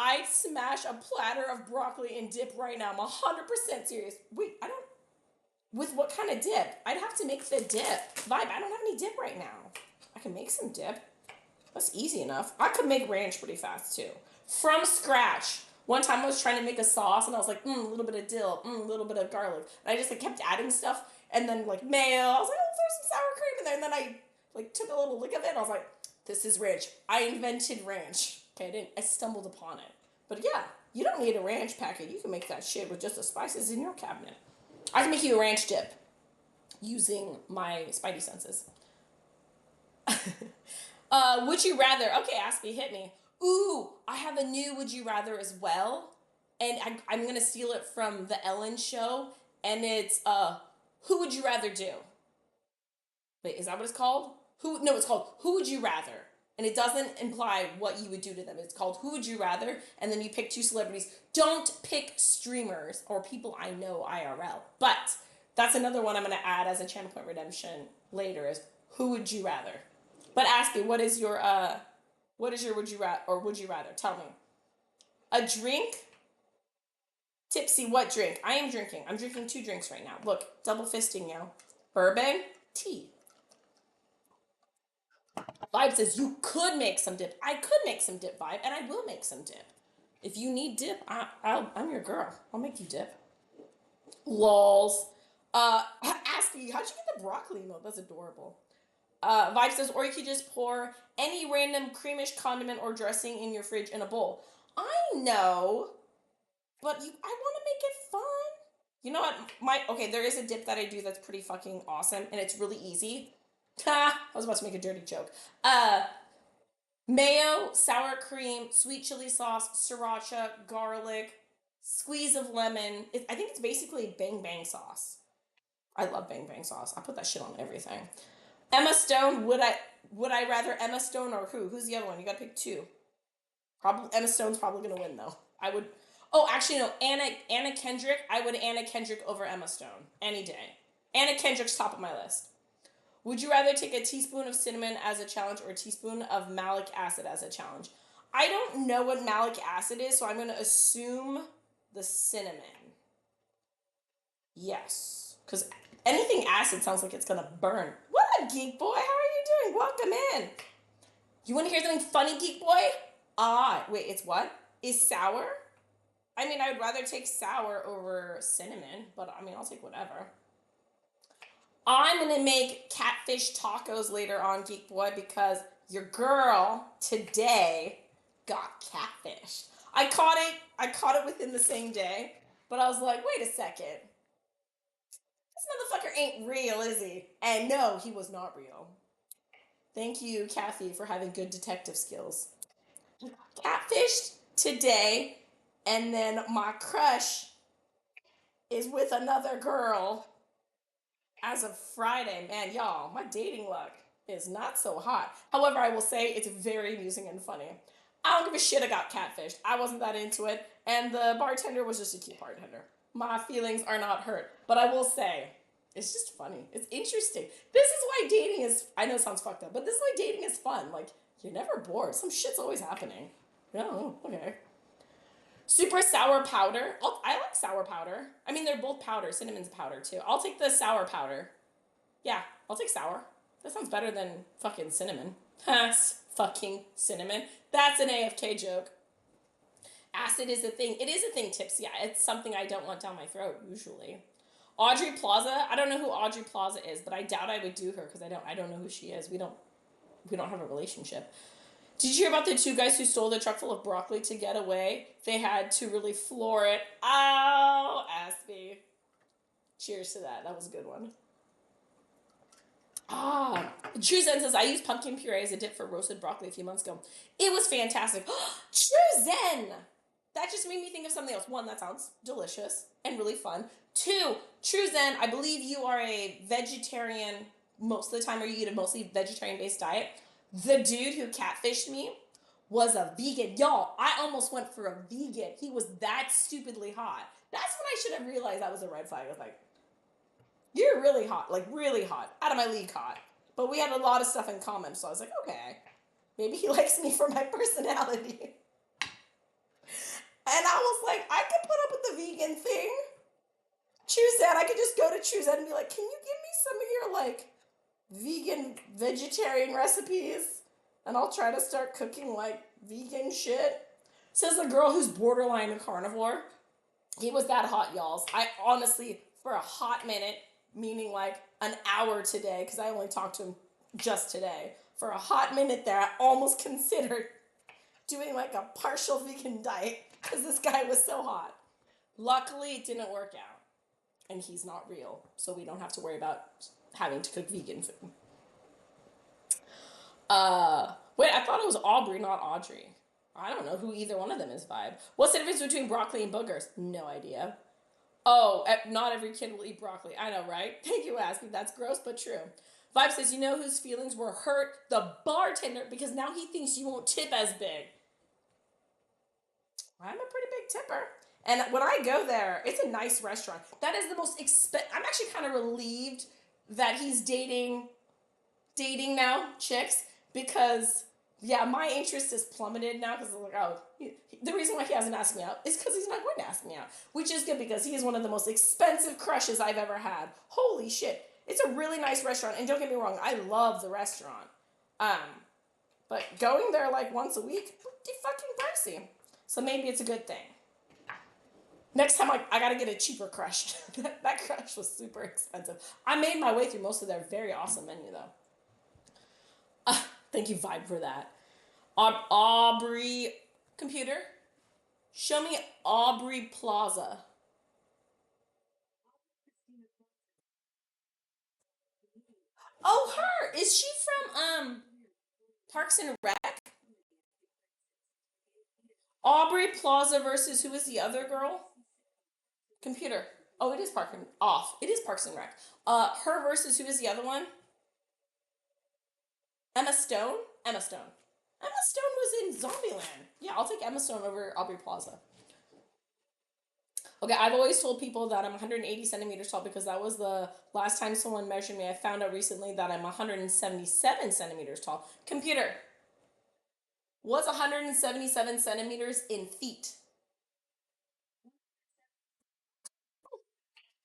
I'd smash a platter of broccoli and dip right now. I'm 100% serious. Wait, I don't. With what kind of dip? I'd have to make the dip. Vibe, I don't have any dip right now. I can make some dip. That's easy enough. I could make ranch pretty fast too. From scratch. One time I was trying to make a sauce and I was like, a little bit of dill, a little bit of garlic. And I just like kept adding stuff and then like mayo. I was like, oh, there's some sour cream in there. And then I like took a little lick of it and I was like, this is ranch. I invented ranch. Okay, I stumbled upon it. But yeah, you don't need a ranch packet. You can make that shit with just the spices in your cabinet. I can make you a ranch dip using my spidey senses. Would you rather? Okay, Aspie, hit me. Ooh, I have a new would you rather as well. And I'm going to steal it from the Ellen show. And it's, who would you rather do? Wait, is that what it's called? No, it's called Who Would You Rather? And it doesn't imply what you would do to them. It's called Who Would You Rather? And then you pick two celebrities. Don't pick streamers or people I know IRL. But that's another one I'm going to add as a channel point redemption later is Who Would You Rather? But ask me, what is your would you rather or would you rather? Tell me. A drink? Tipsy, what drink? I am drinking. I'm drinking 2 drinks right now. Look, double fisting, yo. Bourbon, tea. Vibe says you could make some dip. I could make some dip, Vibe, and I will make some dip. If you need dip, I'm your girl. I'll make you dip. Lols. Ask you, how'd you get the broccoli emote? That's adorable. Vibe says, or you could just pour any random creamish condiment or dressing in your fridge in a bowl. I know, but I want to make it fun. You know what? Okay, there is a dip that I do that's pretty fucking awesome, and it's really easy. I was about to make a dirty joke. Mayo, sour cream, sweet chili sauce, sriracha, garlic, squeeze of lemon. I think it's basically bang bang sauce. I love bang bang sauce. I put that shit on everything. Emma Stone, would I rather Emma Stone or who? Who's the other one? You gotta pick 2. Probably Emma Stone's probably gonna win though. I would. Oh, actually no. Anna Kendrick. I would Anna Kendrick over Emma Stone any day. Anna Kendrick's top of my list. Would you rather take a teaspoon of cinnamon as a challenge or a teaspoon of malic acid as a challenge? I don't know what malic acid is, so I'm gonna assume the cinnamon. Yes, because anything acid sounds like it's gonna burn. What up, Geek Boy? How are you doing? Welcome in. You want to hear something funny, Geek Boy? Wait, it's what? Is sour? I mean, I would rather take sour over cinnamon, but I mean, I'll take whatever. I'm gonna make catfish tacos later on, Geek Boy, because your girl today got catfished. I caught it within the same day, but I was like, wait a second. This motherfucker ain't real, is he? And no, he was not real. Thank you, Kathy, for having good detective skills. Catfished today, and then my crush is with another girl as of Friday. Man, y'all, my dating luck is not so hot. However, I will say it's very amusing and funny. I don't give a shit I got catfished. I wasn't that into it, and the bartender was just a cute bartender. My feelings are not hurt. But I will say, it's just funny. It's interesting. This is why dating is, I know it sounds fucked up, but this is why dating is fun. Like, you're never bored. Some shit's always happening. Oh, okay. Super sour powder. I like sour powder. I mean, they're both powder. Cinnamon's powder, too. I'll take the sour powder. Yeah, I'll take sour. That sounds better than fucking cinnamon. Fucking cinnamon. That's an AFK joke. Acid is a thing. It is a thing, Tips. Yeah, it's something I don't want down my throat, usually. Audrey Plaza. I don't know who Audrey Plaza is, but I doubt I would do her because I don't know who she is. We don't have a relationship. Did you hear about the 2 guys who stole the truck full of broccoli to get away? They had to really floor it. Oh, Aspie. Cheers to that. That was a good one. True Zen says, I used pumpkin puree as a dip for roasted broccoli a few months ago. It was fantastic. True Zen! That just made me think of something else. 1, that sounds delicious and really fun. 2, True Zen, I believe you are a vegetarian most of the time, or you eat a mostly vegetarian-based diet. The dude who catfished me was a vegan. Y'all, I almost went for a vegan. He was that stupidly hot. That's when I should have realized that was a red flag. I was like, you're really hot. Like, really hot. Out of my league hot. But we had a lot of stuff in common, so I was like, okay. Maybe he likes me for my personality. vegan thing. Choose that. I could just go to Choose that and be like, can you give me some of your like vegan vegetarian recipes? And I'll try to start cooking like vegan shit. Says the girl who's borderline a carnivore. He was that hot, y'all. I honestly, for a hot minute, meaning like an hour today, because I only talked to him just today. For a hot minute there, I almost considered doing like a partial vegan diet because this guy was so hot. Luckily, it didn't work out. And he's not real, so we don't have to worry about having to cook vegan food. Wait, I thought it was Aubrey, not Audrey. I don't know who either one of them is, Vibe. What's the difference between broccoli and boogers? No idea. Oh, not every kid will eat broccoli. I know, right? Thank you, asking. That's gross, but true. Vibe says, you know whose feelings were hurt? The bartender, because now he thinks you won't tip as big. I'm a pretty big tipper. And when I go there, it's a nice restaurant. That is the most I'm actually kind of relieved that he's dating now chicks because yeah, my interest is plummeted now because I'm like, oh, the reason why he hasn't asked me out is because he's not going to ask me out, which is good because he is one of the most expensive crushes I've ever had. Holy shit. It's a really nice restaurant, and don't get me wrong, I love the restaurant. But going there like once a week, pretty fucking pricey. So maybe it's a good thing. Next time I gotta get a cheaper crush. That crush was super expensive. I made my way through most of their very awesome menu though. Thank you, Vibe, for that. Aubrey, computer, show me Aubrey Plaza. Oh, her. Is she from Parks and Rec? Aubrey Plaza versus who is the other girl? Computer. Oh, it is Park and off. It is Parks and Rec. Her versus who is the other one? Emma Stone. Emma Stone. Emma Stone was in Zombieland. Yeah, I'll take Emma Stone over Aubrey Plaza. Okay, I've always told people that I'm 180 centimeters tall because that was the last time someone measured me. I found out recently that I'm 177 centimeters tall. Computer, what's 177 centimeters in feet?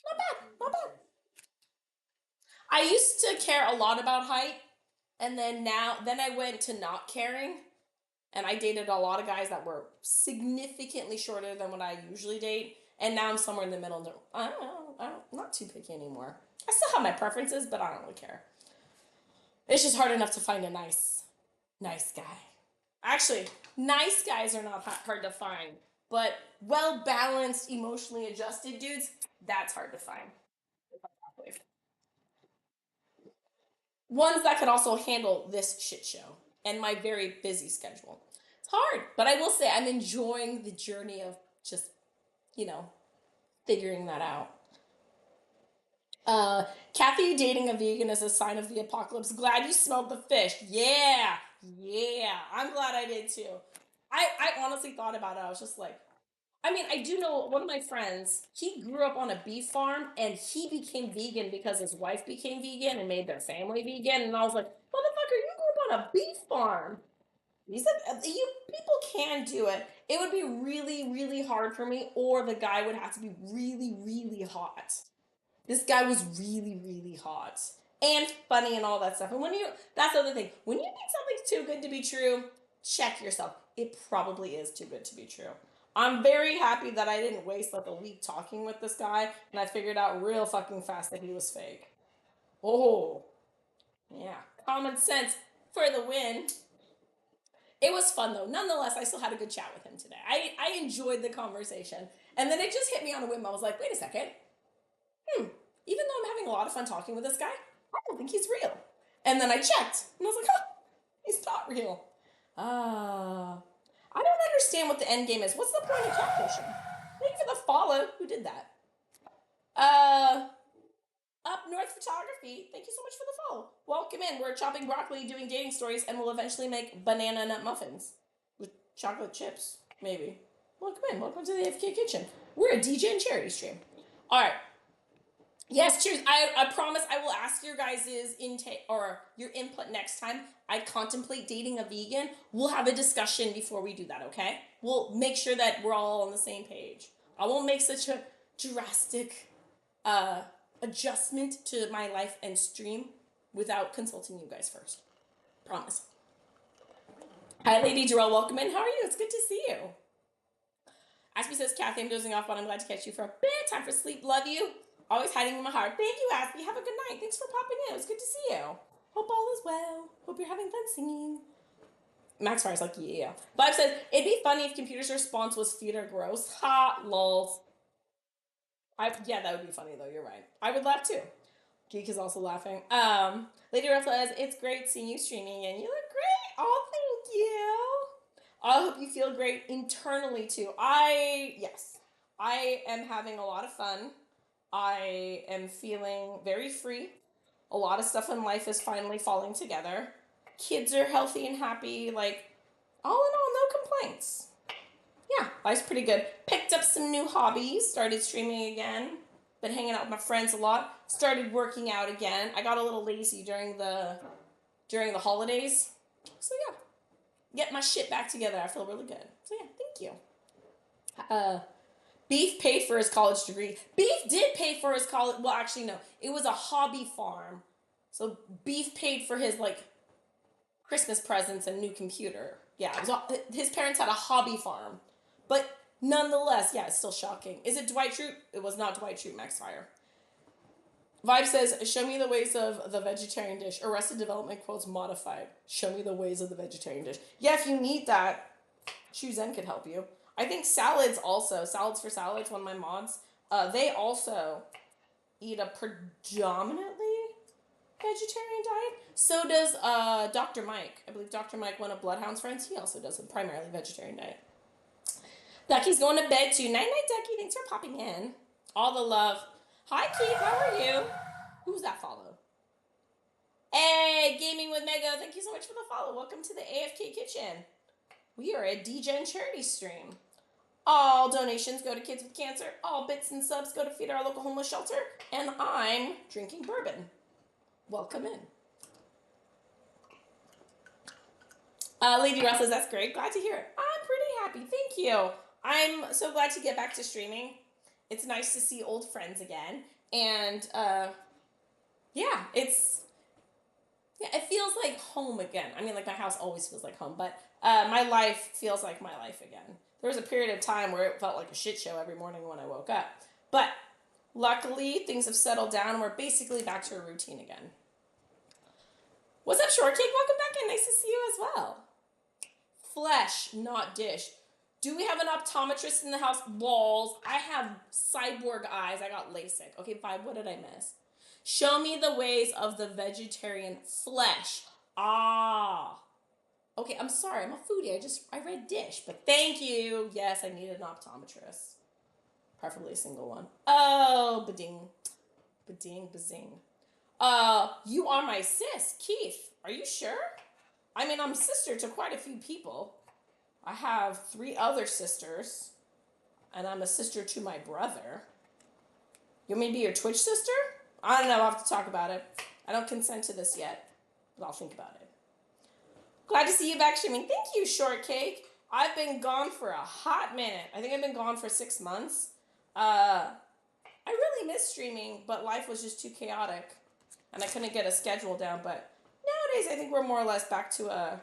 Not bad, not bad. I used to care a lot about height, and then I went to not caring, and I dated a lot of guys that were significantly shorter than what I usually date, and now I'm somewhere in the middle. I'm not too picky anymore. I still have my preferences, but I don't really care. It's just hard enough to find a nice guy. Actually, nice guys are not hard to find, but well balanced, emotionally adjusted dudes, that's hard to find. Ones that could also handle this shit show and my very busy schedule. It's hard, but I will say I'm enjoying the journey of just, you know, figuring that out. Uh, Kathy dating a vegan is a sign of the apocalypse. Glad you smelled the fish. Yeah, yeah. I'm glad I did too. I honestly thought about it. I was just like, I mean, I do know one of my friends, he grew up on a beef farm and he became vegan because his wife became vegan and made their family vegan. And I was like, motherfucker, you grew up on a beef farm. He said, you people can do it. It would be really, really hard for me, or the guy would have to be really, really hot. This guy was really, really hot and funny and all that stuff. And that's the other thing. When you think something's too good to be true, check yourself. It probably is too good to be true. I'm very happy that I didn't waste like a week talking with this guy and I figured out real fucking fast that he was fake. Oh, yeah. Common sense for the win. It was fun though. Nonetheless, I still had a good chat with him today. I enjoyed the conversation. And then it just hit me on a whim. I was like, wait a second. Even though I'm having a lot of fun talking with this guy, I don't think he's real. And then I checked, and I was like, huh, he's not real. I don't understand what the end game is. What's the point of catfishing? Thank you for the follow. Who did that? Uh, Up North Photography. Thank you so much for the follow. Welcome in. We're chopping broccoli, doing dating stories, and we'll eventually make banana nut muffins with chocolate chips, maybe. Welcome in. Welcome to the AFK Kitchen. We're a DJ and charity stream. All right. Yes, cheers. I promise I will ask your guys' intake or your input next time I contemplate dating a vegan. We'll have a discussion before we do that, okay? We'll make sure that we're all on the same page. I won't make such a drastic adjustment to my life and stream without consulting you guys first. Promise. Hi, Lady Jarrell. Welcome in. How are you? It's good to see you. Aspie says, Kathy, I'm dozing off, but I'm glad to catch you for a bit. Time for sleep. Love you. Always hiding in my heart. Thank you, Aspie. Have a good night. Thanks for popping in. It was good to see you. Hope all is well. Hope you're having fun singing. Max Fire's like, yeah. Vibe says, it'd be funny if computer's response was feet are gross. Ha, lols. Yeah, that would be funny though. You're right. I would laugh too. Geek is also laughing. Lady Ruff says, it's great seeing you streaming and you look great. Oh, thank you. I hope you feel great internally too. Yes, I am having a lot of fun. I am feeling very free. A lot of stuff in life is finally falling together. Kids are healthy and happy. Like, all in all, no complaints. Yeah, life's pretty good. Picked up some new hobbies. Started streaming again. Been hanging out with my friends a lot. Started working out again. I got a little lazy during the holidays. So yeah, get my shit back together. I feel really good. So yeah, thank you. Beef paid for his college degree. Beef did pay for his college. Well, actually, no. It was a hobby farm. So Beef paid for his like Christmas presents and new computer. Yeah, his parents had a hobby farm. But nonetheless, yeah, it's still shocking. Is it Dwight Schrute? It was not Dwight Schrute, Max Fire. Vibe says, show me the ways of the vegetarian dish. Arrested Development quotes modified. Show me the ways of the vegetarian dish. Yeah, if you need that, Chuzen could help you. I think Salads for Salads, one of my mods, they also eat a predominantly vegetarian diet. So does Dr. Mike. I believe Dr. Mike, one of Bloodhound's friends, he also does a primarily vegetarian diet. Ducky's going to bed too. Night night, Ducky. Thanks for popping in. All the love. Hi, Keith. How are you? Who's that follow? Hey, Gaming with Mega. Thank you so much for the follow. Welcome to the AFK Kitchen. We are a DGen charity stream. All donations go to kids with cancer. All bits and subs go to feed our local homeless shelter. And I'm drinking bourbon. Welcome in. Lady Ruff says, that's great. Glad to hear it. I'm pretty happy. Thank you. I'm so glad to get back to streaming. It's nice to see old friends again. And, it feels like home again. I mean, like, my house always feels like home, but my life feels like my life again. There was a period of time where it felt like a shit show every morning when I woke up. But luckily, things have settled down. We're basically back to a routine again. What's up, Shortcake? Welcome back and nice to see you as well. Flesh, not dish. Do we have an optometrist in the house? Balls. I have cyborg eyes. I got LASIK. Okay, Vibe, what did I miss? Show me the ways of the vegetarian flesh. Ah. Okay, I'm sorry. I'm a foodie. I read dish, but thank you. Yes, I need an optometrist. Preferably a single one. Oh, bading. Bading, bazing. You are my sis, Keith. Are you sure? I mean, I'm sister to quite a few people. I have 3 other sisters, and I'm a sister to my brother. You want me to be your Twitch sister? I don't know. I'll have to talk about it. I don't consent to this yet, but I'll think about it. Glad to see you back streaming. Thank you, Shortcake. I've been gone for a hot minute. I think I've been gone for 6 months. I really miss streaming, but life was just too chaotic, and I couldn't get a schedule down. But nowadays, I think we're more or less back to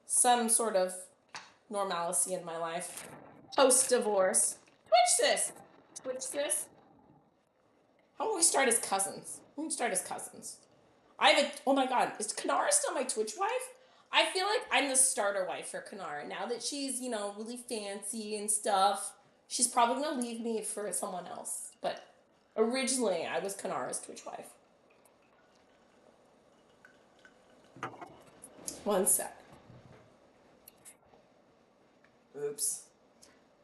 some sort of normalcy in my life. Post-divorce. Twitch sis. How about we start as cousins? Oh my god, is Kanara still my Twitch wife? I feel like I'm the starter wife for Kanara. Now that she's, really fancy and stuff, she's probably gonna leave me for someone else. But originally, I was Kanara's Twitch wife. One sec. Oops.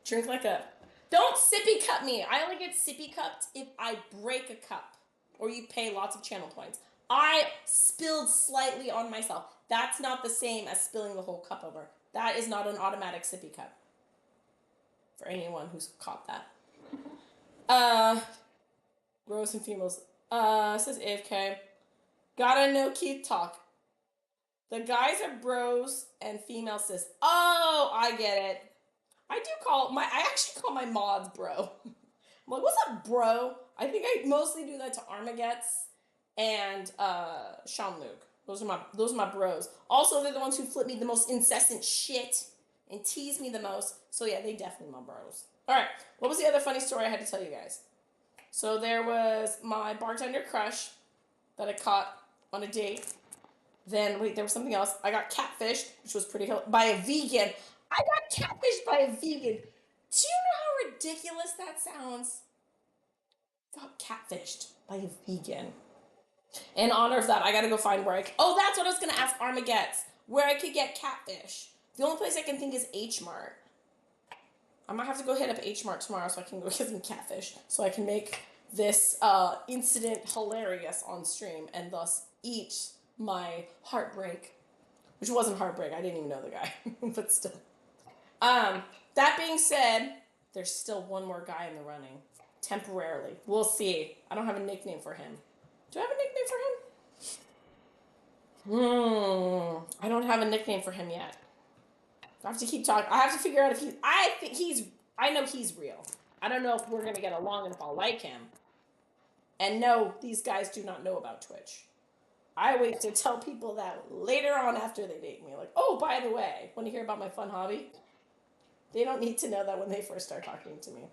Drink like a... Don't sippy cup me. I only get sippy cupped if I break a cup. Or you pay lots of channel points. I spilled slightly on myself. That's not the same as spilling the whole cup over. That is not an automatic sippy cup. For anyone who's caught that. Gross and females. Says AFK. Gotta know Keith talk. The guys are bros and female sis. Oh, I get it. I actually call my mods bro. I'm like, what's up, bro? I think I mostly do that to Armagets and Sean Luke. Those are my bros. Also, they're the ones who flip me the most incessant shit and tease me the most. So yeah, they definitely my bros. All right, what was the other funny story I had to tell you guys? So there was my bartender crush that I caught on a date. Then wait, there was something else. I got catfished, which was pretty by a vegan. I got catfished by a vegan. Do you know how ridiculous that sounds? Got catfished by a vegan. In honor of that, I gotta go find where oh, that's what I was gonna ask Armageddon. Where I could get catfish. The only place I can think is H Mart. I might have to go hit up H Mart tomorrow so I can go get some catfish. So I can make this incident hilarious on stream and thus eat my heartbreak. Which wasn't heartbreak, I didn't even know the guy. But still. That being said, there's still one more guy in the running. Temporarily. We'll see. I don't have a nickname for him. Do I have a nickname for him? I don't have a nickname for him yet. I have to keep talking. I have to figure out if I know he's real. I don't know if we're going to get along and if I'll like him. And no, these guys do not know about Twitch. I wait to tell people that later on after they date me. Like, oh, by the way, want to hear about my fun hobby? They don't need to know that when they first start talking to me.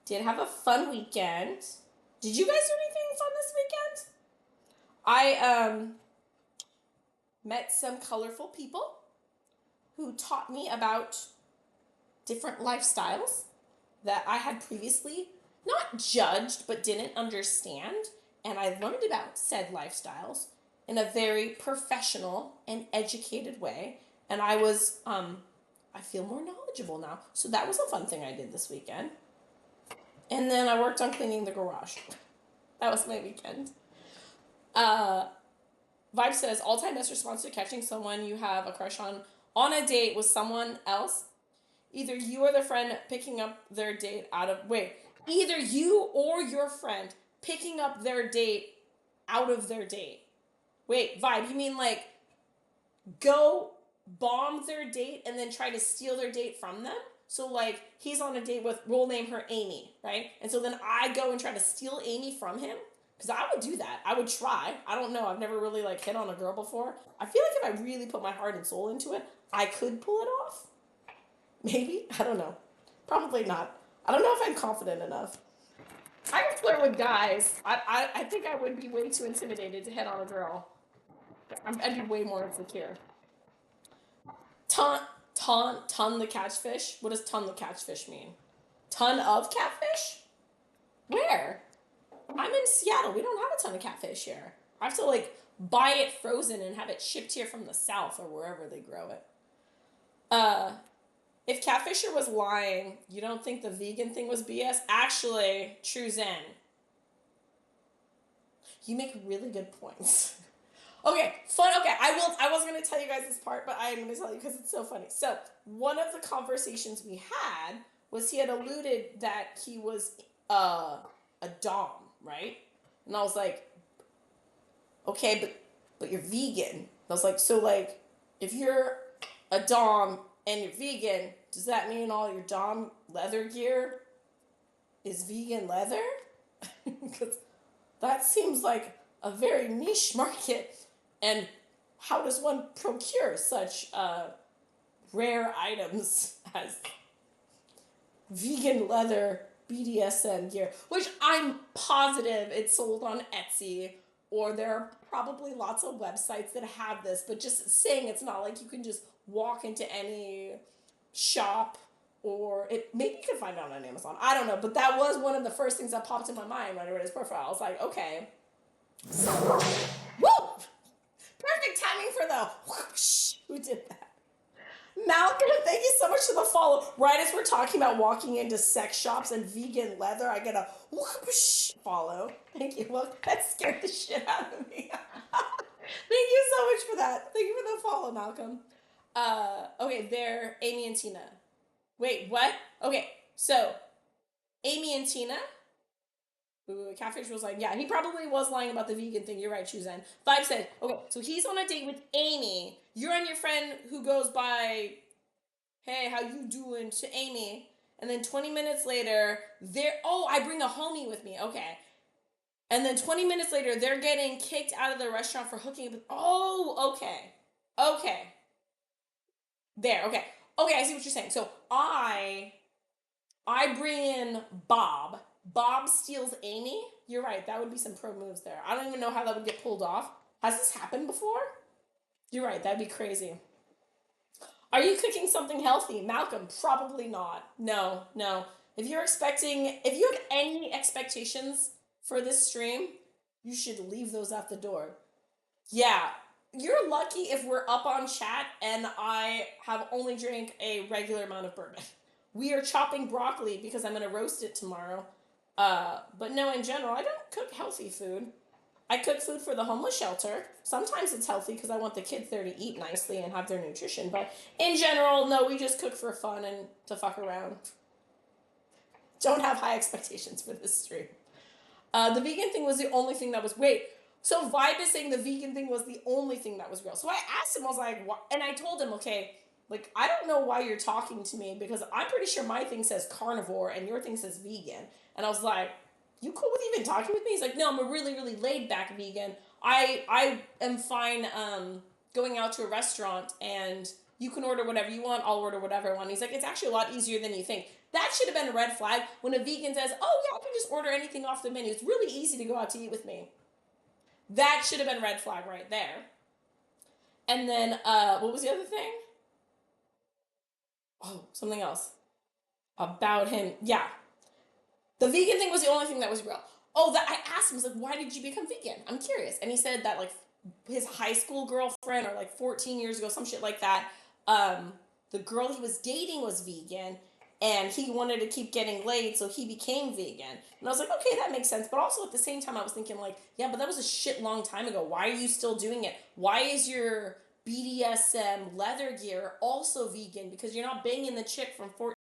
Did have a fun weekend. Did you guys do anything fun this weekend? I met some colorful people who taught me about different lifestyles that I had previously not judged but didn't understand, and I learned about said lifestyles in a very professional and educated way, and I feel more knowledgeable now. So that was a fun thing I did this weekend. And then I worked on cleaning the garage. That was my weekend. Vibe says, all-time best response to catching someone you have a crush on a date with someone else. Either you or the friend picking up their date either you or your friend picking up their date out of their date. Wait, Vibe, you mean like go bomb their date and then try to steal their date from them? So like he's on a date with, we'll name her Amy, right? And so then I go and try to steal Amy from him. Because I would do that. I would try. I don't know. I've never really like hit on a girl before. I feel like if I really put my heart and soul into it, I could pull it off. Maybe. I don't know. Probably not. I don't know if I'm confident enough. I can flirt with guys. I think I would be way too intimidated to hit on a girl. I'd be way more insecure. Ton the catfish? What does ton the catfish mean? Ton of catfish? Where? I'm in Seattle. We don't have a ton of catfish here. I have to like buy it frozen and have it shipped here from the south or wherever they grow it. If Catfisher was lying, you don't think the vegan thing was BS? Actually, true Zen. You make really good points. Okay, fun. Okay, I wasn't going to tell you guys this part, but I am going to tell you because it's so funny. So, one of the conversations we had was he had alluded that he was a dom, right? And I was like, okay, but you're vegan. I was like, so like, if you're a dom and you're vegan, does that mean all your dom leather gear is vegan leather? Because that seems like a very niche market. And how does one procure such rare items as vegan leather BDSM gear? Which I'm positive it's sold on Etsy, or there are probably lots of websites that have this, but just saying it's not like you can just walk into any shop, or maybe you can find it on Amazon. I don't know, but that was one of the first things that popped in my mind when I read his profile. I was like, okay. Woo! Perfect timing for the whoosh. Who did that? Malcolm, thank you so much for the follow. Right as we're talking about walking into sex shops and vegan leather, I get a whoosh follow. Thank you. Well, that scared the shit out of me. Thank you so much for that. Thank you for the follow, Malcolm. Okay, they're Amy and Tina. Wait, what? Okay, so Amy and Tina. Catfish was like, yeah, he probably was lying about the vegan thing. You're right, Chuzan. Vibe said, okay, so he's on a date with Amy. You're on your friend who goes by hey, how you doing, to Amy. And then 20 minutes later, I bring a homie with me. Okay. And then 20 minutes later, they're getting kicked out of the restaurant for hooking up. Oh, okay. Okay. There, okay. Okay, I see what you're saying. So I bring in Bob. Bob steals Amy. You're right. That would be some pro moves there. I don't even know how that would get pulled off. Has this happened before? You're right. That'd be crazy. Are you cooking something healthy, Malcolm? Probably not. No, no. If you have any expectations for this stream, you should leave those at the door. Yeah, you're lucky if we're up on chat and I have only drank a regular amount of bourbon. We are chopping broccoli because I'm gonna roast it tomorrow. But no, in general, I don't cook healthy food. I cook food for the homeless shelter. Sometimes it's healthy because I want the kids there to eat nicely and have their nutrition. But in general, no, we just cook for fun and to fuck around. Don't have high expectations for this stream. The vegan thing was the only thing that was. Wait, so Vibe is saying the vegan thing was the only thing that was real. So I asked him, I was like, what? And I told him, okay, like, I don't know why you're talking to me because I'm pretty sure my thing says carnivore and your thing says vegan. And I was like, you cool with even talking with me? He's like, no, I'm a really, really laid back vegan. I am fine going out to a restaurant and you can order whatever you want, I'll order whatever I want. He's like, it's actually a lot easier than you think. That should have been a red flag when a vegan says, oh yeah, I can just order anything off the menu. It's really easy to go out to eat with me. That should have been a red flag right there. And then, what was the other thing? Oh, something else about him. Yeah, the vegan thing was the only thing that was real. Oh, that I asked him, I was like, why did you become vegan? I'm curious. And he said that like his high school girlfriend or like 14 years ago, some shit like that, um, the girl he was dating was vegan and he wanted to keep getting laid, so he became vegan. And I was like, okay, that makes sense. But also at the same time, I was thinking, like, yeah, but that was a shit long time ago. Why are you still doing it? Why is your BDSM leather gear also vegan? Because you're not banging the chick from 14